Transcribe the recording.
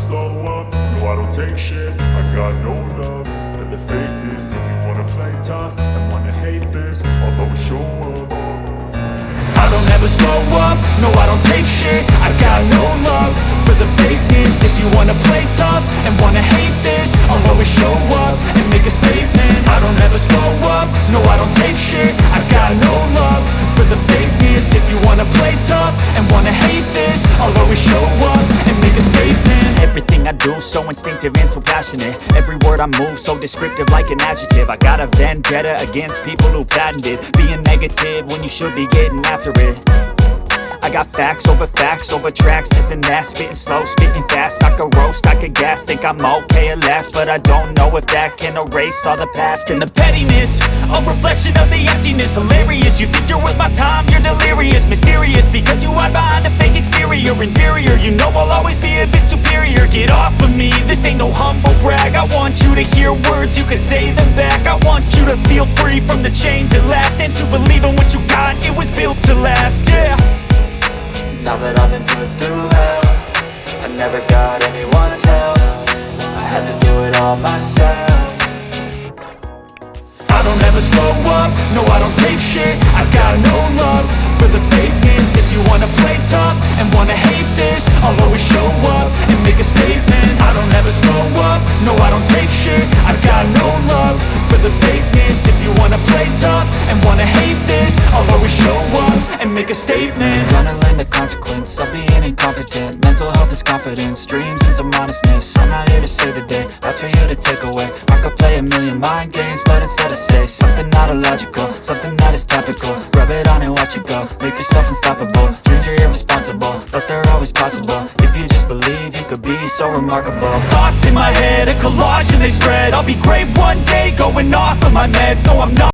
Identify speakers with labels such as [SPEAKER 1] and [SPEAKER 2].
[SPEAKER 1] slow up, no I don't take shit. I got no love for the fakeness. If you wanna play tough and wanna hate this, I'll always show up.
[SPEAKER 2] I don't ever slow up, no I don't take shit. I got no love for the fakeness. If you wanna play tough and wanna hate this, I'll always show up and make a statement. I don't ever slow up, no I don't take shit. I got no love for the fakeness. If you wanna play tough and wanna hate this, I'll always show up and make a statement. Everything I do so instinctive and so passionate. Every word I move so descriptive like an adjective. I got a vendetta against people who patented being negative when you should be getting after it. I got facts over tracks, this and that. Spitting slow, spitting fast. I could roast, I could gas. Think I'm okay at last, but I don't know if that can erase all the past. And the pettiness, a reflection of the emptiness. Hilarious, you think you're worth my time, you're delirious. Mysterious, because you hide behind a fake exterior. Inferior, you know I'll always be a bit superior. Get off of me, this ain't no humble brag. I want you to hear words, you can say them back. I want you to feel free from the chains at last, and to believe in what you got, it was built to last, yeah.
[SPEAKER 3] Now that I've been put through hell, I never got anyone's help. I had to do it all myself.
[SPEAKER 2] I don't ever slow up, no I don't take shit. I got no love for the fakeness. If you wanna play tough and wanna hate this, I'll always show up and make a statement. I don't ever slow up, no I don't take shit. I got no love for the fakeness. If you wanna play tough and wanna hate this, I'll always show up and make a statement.
[SPEAKER 3] Gonna learn the consequence of being incompetent. Mental health is confidence, dreams and some honestness. I'm not here to save the day, that's for you to take away. I could play a million mind games, but instead I say something not illogical, something that is topical. Rub it on and watch it go, make yourself unstoppable. Dreams are irresponsible, but they're always possible. If you just believe, you could be so remarkable.
[SPEAKER 2] Thoughts in my head, a collage and they spread. I'll be great one day, going off of my meds. No I'm not